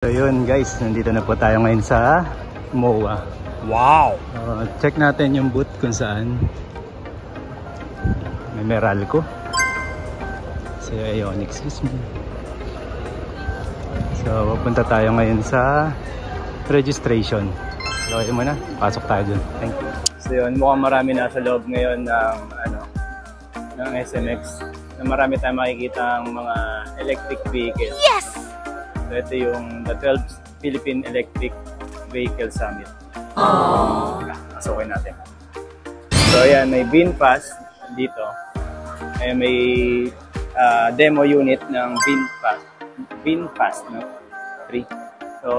So yun guys, nandito na po tayo ngayon sa MOA. Wow! Check natin yung booth kung saan. May Meralco. Si Ioniq, excuse me. So pupunta tayo ngayon sa registration. So yun muna, pasok tayo dun. Thank you. So yun, mukhang marami na sa loob ngayon ng SMX. Na marami tayong makikita ang mga electric vehicles. Yes! So ito yung the 12th Philippine Electric Vehicle Summit. Pasukin natin. So ayan, may VinFast dito. Ay, may demo unit ng VinFast, no? 3. So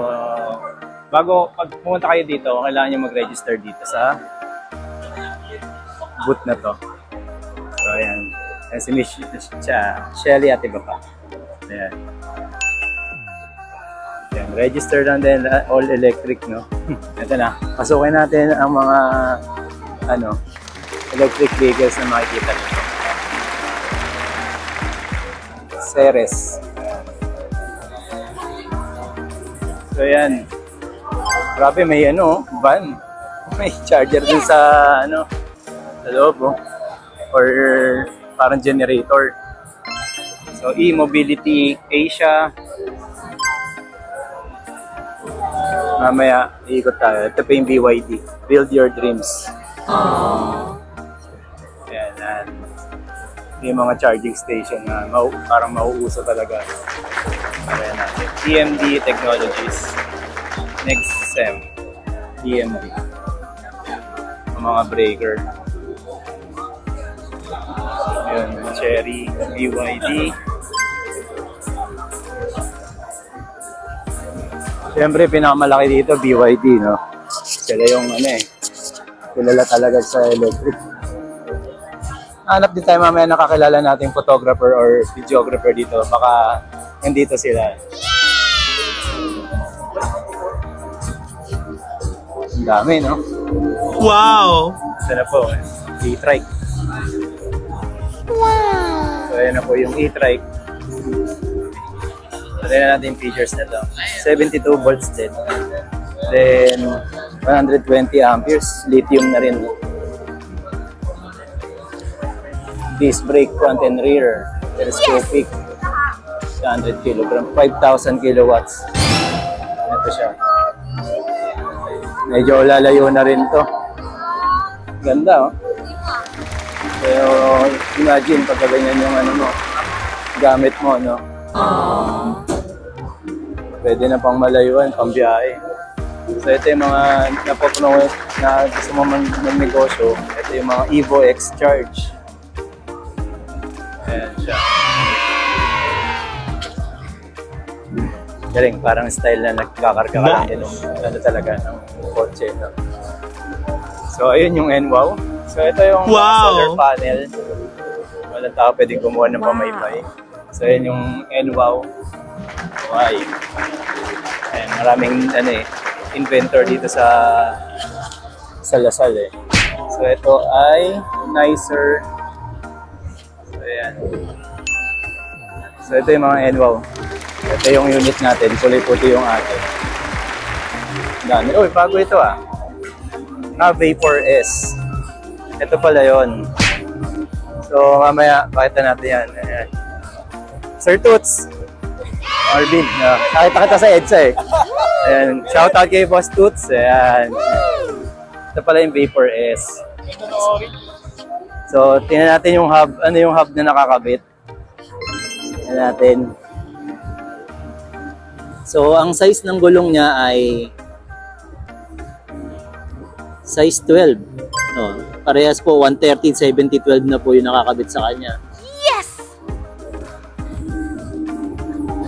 bago pag pumunta kayo dito, kailangan nyo mag-register dito sa booth na to. So ayan, si Miss Shelly at iba pa. Ayan. Yan, register lang din, all electric, no? Ito na, pasukin natin ang mga electric vehicles na makikita dito. Ceres. So yan. Grabe, may van. May charger din sa sa loob, oh. Or parang generator. So e-mobility Asia. Mamaya, iikot tayo. Ito pa yung BYD. Build your dreams. Yan. Yung mga charging station na parang mauuso talaga. Ayan natin. EMD Technologies. Next SEM. EMD. Yung mga breaker. Ayan. Cherry. BYD. Siyempre, pinakamalaki dito, BYD, no? Sila yung, kilala talaga sa electric. Hanap din tayo mamaya nakakilala nating photographer or videographer dito. Baka nandito sila. Ang dami, no? Wow! Ito na po, e-trike. Wow! So, ayan na po yung e-trike. Tignan natin yung features na ito. 72 volts din. Then, 120 amperes. Lithium na rin. Disc brake front and rear. Telescopic. 100 kg. 5,000 kilowatts. Ito siya. Medyo lalayo na rin to. Ganda, oh. Pero, imagine pagka ganyan yung gamit mo, no? Pwede na pang malayuan, pang biyahe. So ito yung mga napopuno na gusto mo mag-negosyo. Ito yung mga Evo X Charge. Ayan siya. Galing, parang style na nagkakarga ka lang din. Talaga ng kotse. No? So ayun yung NWOW. So ito yung solar panel. Walang tao pwedeng gumawa ng pamaypay. So ayun yung NWOW. Why? Ayan, maraming inventor dito sa Lasal, eh. So ito ay nicer. So ayan. So ito yung mga NWOW. Ito yung unit natin. Kulay-puti yung atin. Dami. Uy, bago ito Vapor-S. Ito pala yun. So mamaya, pakita natin yan. Ayan. Sir Toots. Marvin, nakita kita sa EDSA, eh. Ayan, shoutout kay Boss Toots. Ayan. Ito pala yung Vapor-S. So, tingnan natin yung hub. Ano yung hub na nakakabit? Tingnan natin. So, ang size ng gulong niya ay size 12. Parehas po, 130, 70, 12 na po yung nakakabit sa kanya.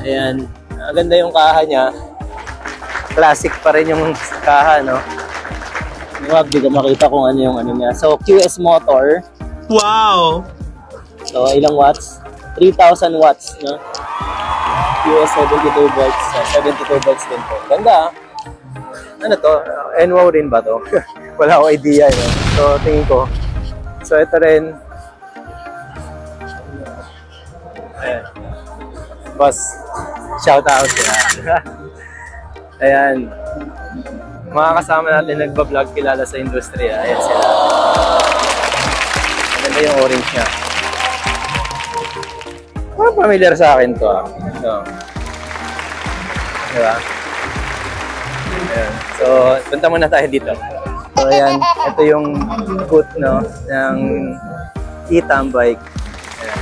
Ayan, maganda yung kaha niya. Classic pa rin yung kaha, no? Huwag, di ko makita kung ano yung niya. So, QS motor. Wow! So, ilang watts? 3,000 watts, no? QS 72 volts. 72 volts din po. Ganda, Ano to? NWOW rin ba to? Wala akong idea, no? So, tingin ko. So, ito rin. Ayan. Boss, shout out. Ayan. Mga kasama natin nagbablog kilala sa industriya. Ayan sila. Maganda yung orange niya. Familiar sa akin to. So, diba? Ayan. So, punta muna tayo dito. So, ayan. Ito yung boot, no, ng Etam bike. Ayan.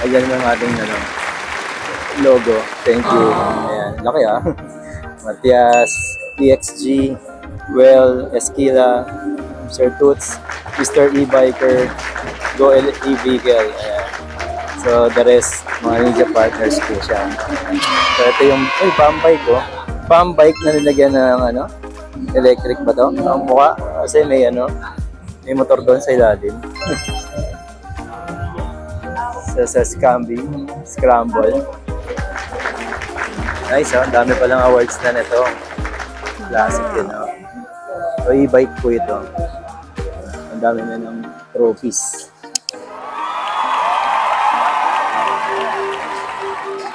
Ayan yung ating logo. Thank you. Ayan. Laki Matias, PXG, Well, Esquila, Sir Toots, Mr. E-Biker, Go E-Vehicle. Ayan. So, the rest, mga ninja partners po siya. So, ito yung, pump bike ko. Pump bike na nilagyan ng, electric ba to? Ang mukha. Kasi may, may motor doon sa ilalim. sa Scramble. Nice, Ang dami palang awards na nito. Classic yun, So, e-bike po ito. Ang dami na ng trophies.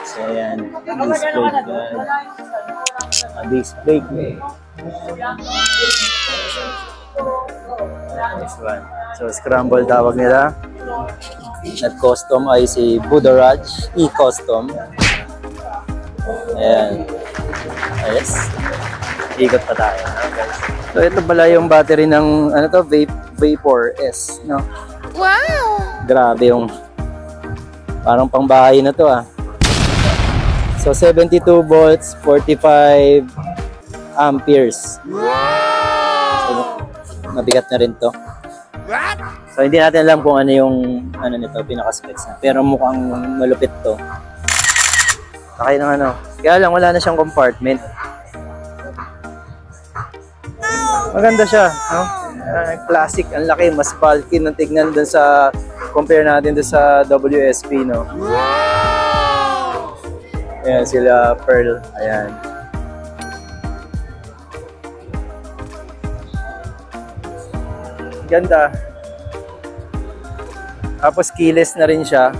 So, ayan. Display guide. This one. So, Scramble tawag nila. At custom ay si Budaraj E-Custom. Ayan. Ayos. Ikot pa tayo. Guys. So, ito pala yung battery ng, Vapor S, no? Wow! Grabe yung, parang pangbahay na to, So, 72 volts, 45 amperes. So, mabigat na rin to. So, hindi natin alam kung ano yung, nito, pinaka-specs na. Pero mukhang malupit to. Sakay ng Kaya lang, wala na siyang compartment. Maganda siya, no? Classic, ang laki, mas bulky nung tignan dun sa, compare natin dun sa WSP, no? Ayan, sila Pearl, ayan. Ganda. Tapos keyless na rin siya.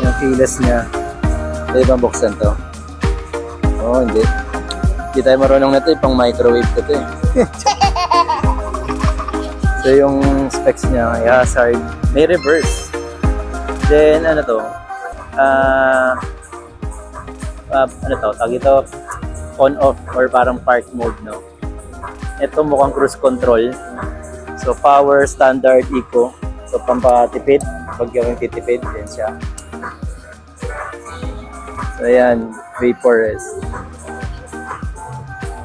Yung keyless niya. Pwede bang buksan to? Oo, hindi. Hindi tayo marunong na ito, pang microwave to eh. So yung specs niya, hazard, may reverse. Then tawag ito, on off or parang park mode, no? Ito mukhang cruise control. So power, standard, eco. So pampatipid, pag yung titipid, yan siya. So ayan, Vapor S.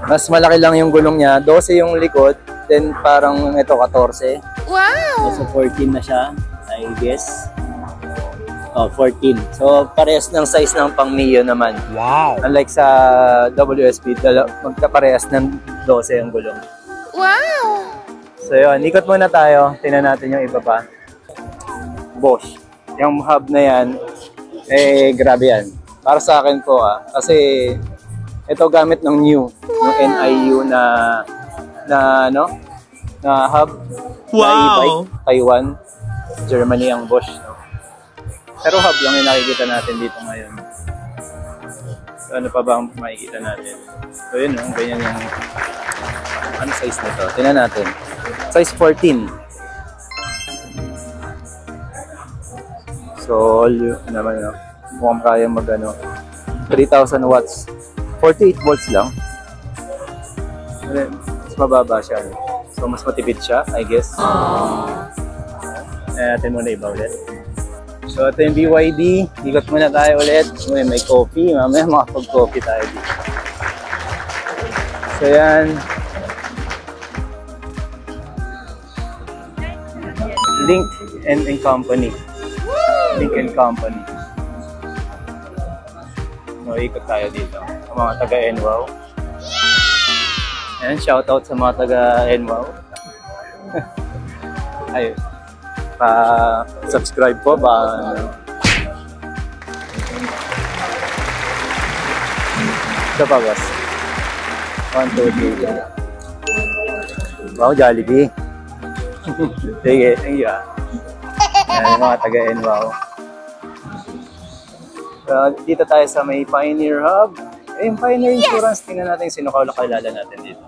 Mas malaki lang yung gulong niya, 12 yung likod, then parang ito 14. Wow! So 14 na siya, I guess. 14. So parehas ng size ng pang Mio naman. Wow! Unlike sa WSP, magkaparehas ng 12 yung gulong. Wow! So yun, ikot muna tayo, tingnan natin yung iba pa. Bosch. Yung hub na yan, grabe yan. Para sa akin po kasi ito gamit ng new, ng NIU na hub. Wow! Na e-bike, Taiwan, Germany ang Bosch. No? Pero hub lang yung nakikita natin dito ngayon. So ano pa ba ang makikita natin? So yun, ganyan yung ano size nito. Tingnan natin. Size 14. So all yun naman, mukhang kaya mag 3,000 watts. 48 volts lang. Mas mababa siya. So mas matipid siya, I guess. Natin muna iba ulit. So ito yung BYD. Ikot muna tayo ulit. May coffee. Mamaya makapag-coffee tayo dito. So yan. Link and Company. Link and Company. So ikot tayo dito. Mga taga-NWOW. Ayan, shoutout sa mga taga-NWOW. Ayun. Pa-subscribe po ba? Ito pa, boss. 1, 2, 3. Wow, Jollibee. Sige, thank you. Ayan, yung mga taga-NWOW. Dito tayo sa may Pioneer Hub. Yung Pioneer Insurance, tingnan natin sino kakilala natin dito.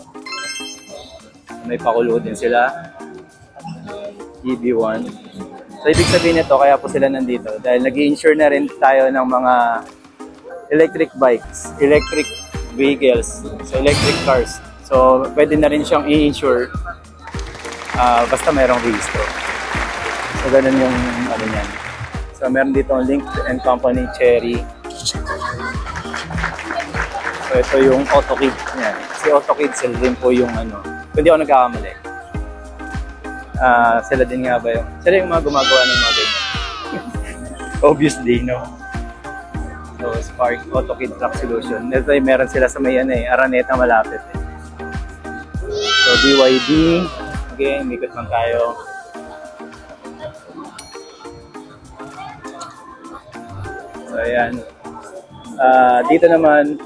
May pakulo din sila. EB1. So, ibig sabihin nito, kaya po sila nandito. Dahil nag-i-insure na rin tayo ng mga electric bikes, electric vehicles, so electric cars. So, pwede na rin siyang i-insure basta mayroong registro. So, ganun yung ano niyan. So, meron dito ang Link and Company Cherry. So, ito yung AutoKid. Yan. Si AutoKid, sila din po yung ano. Kung di ako nagkakamali. Sila din nga ba yung... Sila yung mga gumagawa ng mga ganyan. Obviously, no? So, Spark AutoKid Truck Solution. Ito ay meron sila sa may Araneta malapit. So, BYD. Okay, mikot lang tayo. So, ayan. Dito naman,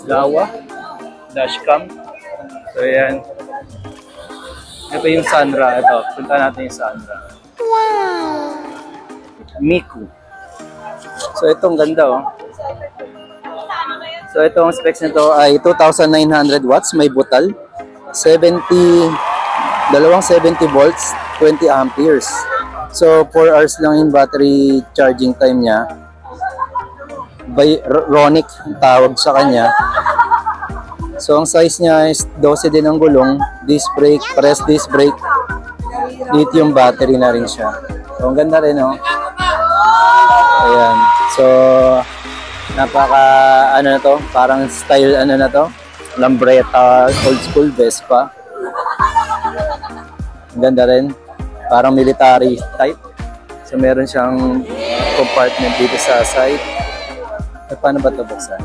Lawa, Dashcam. So, ayan. Ito yung Sandra. Ito, punta natin yung Sandra. Wow! Miku. So, itong ganda, oh. So, itong specs nito ay 2,900 watts, may butal. 270 volts, 20 amperes. So, 4 hours lang yung battery charging time niya. Bionic ang tawag sa kanya. So, ang size niya is 12 din ang gulong. Disc brake, press disc brake. Lithium battery na rin siya. So, ang ganda rin, oh. Ayan. So, napaka, ano na to? Parang style, ano na to? Lambretta, old school Vespa. Ang ganda rin. Parang military type. So, meron siyang compartment dito sa side. At paano ba ito buksan?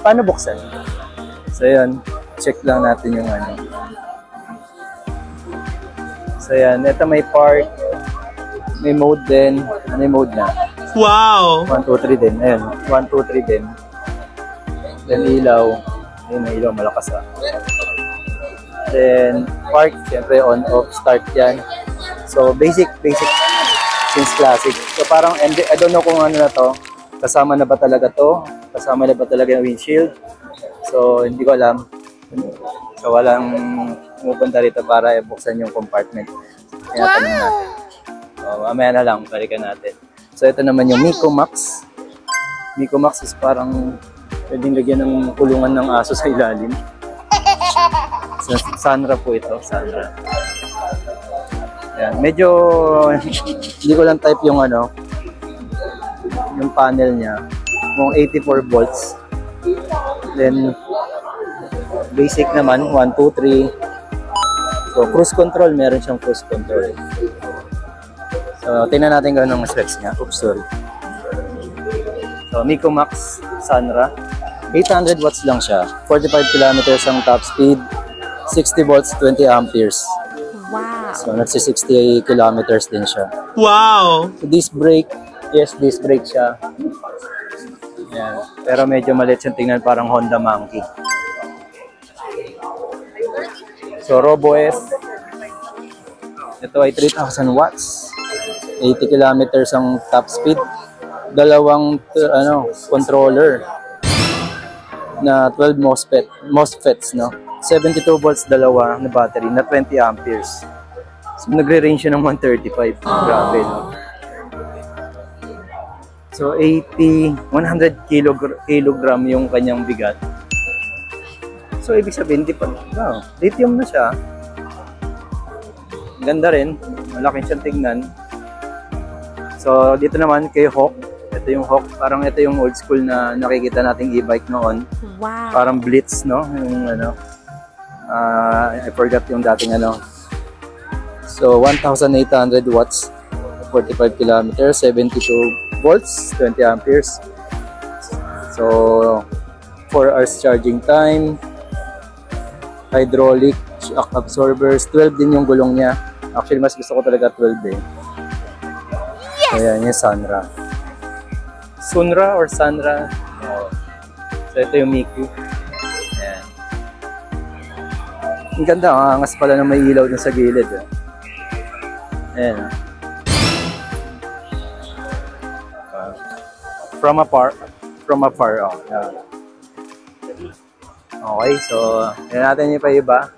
Paano buksan? So, yun. Check lang natin yung ano. So, yan. Ito may park. May mode din. May mode na. Wow! 1, 2, 3 din. Ayan. 1, 2, 3 din. Then, ilaw. Ayun, may ilaw. Malakas, ah. Then, park. Siyempre, on, off, start yan. So, basic. Since classic. So, parang, I don't know kung ano na to. Kasama na ba talaga to? Kasama na ba talaga yung windshield? So, hindi ko alam. So, walang pumupunta rito para buksan yung compartment. Kaya tanong natin. So, mamaya na lang, balikan natin. So, ito naman yung Miko Max. Miko Max is parang pwedeng lagyan ng kulungan ng aso sa ilalim. So, Sandra po ito, Sandra. Ayan. Medyo hindi ko lang type yung ano, yung panel niya. Kung 84 volts. Then, basic naman, 1, 2, 3. So, cruise control, meron siyang cruise control. So, tingnan natin kung anong specs niya. Oops, sorry. So, Miko Max Sandra. 800 watts lang siya. 45 kilometers ang top speed. 60 volts, 20 amperes. Wow. So, nagsi-60 kilometers din siya. Wow! So, disc brake. Yes, disc brake siya. Yan. Pero medyo maliit siyang tingnan, parang Honda Monkey. So, Robo S. Ito ay 3,000 watts. 80 kilometers ang top speed. Dalawang controller na 12 MOSFETs, no? 72 volts dalawa na battery na 20 amperes. So, nagre-range siya ng 135. Grabe, no? So, 100 kilogram yung kanyang bigat. So, ibig sabihin, di pa, no, lithium na siya. Ganda rin. Malaki siyang tignan. So, dito naman kay Hawk. Ito yung Hawk. Parang ito yung old school na nakikita nating e-bike noon. Wow. Parang Blitz, no? Yung ano. I forgot yung dating ano. So, 1,800 watts. 45 kilometers. 72 volts. 20 amperes. So, 4 hours charging time. Hydraulic shock absorbers. 12 din yung gulong niya. Actually, mas gusto ko talaga 12 eh. So, ayan yung Sandra. Sunra or Sandra? Oh. So, ito yung Miku. Ayan. Ang ganda, ang angas pala na may ilaw dun sa gilid. Eh. Ayan. From afar, oh. Yan. Okay, so, yan natin yung pa iba.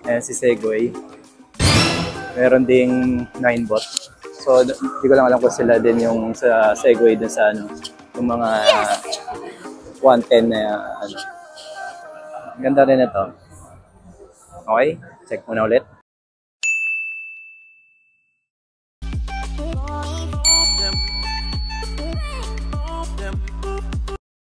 Ayan si Segway. Meron ding 9bot. So, hindi ko lang alam kung sila din yung sa Segway dun sa ano, yung mga 110 na ano. Ganda rin ito. Okay, check muna ulit.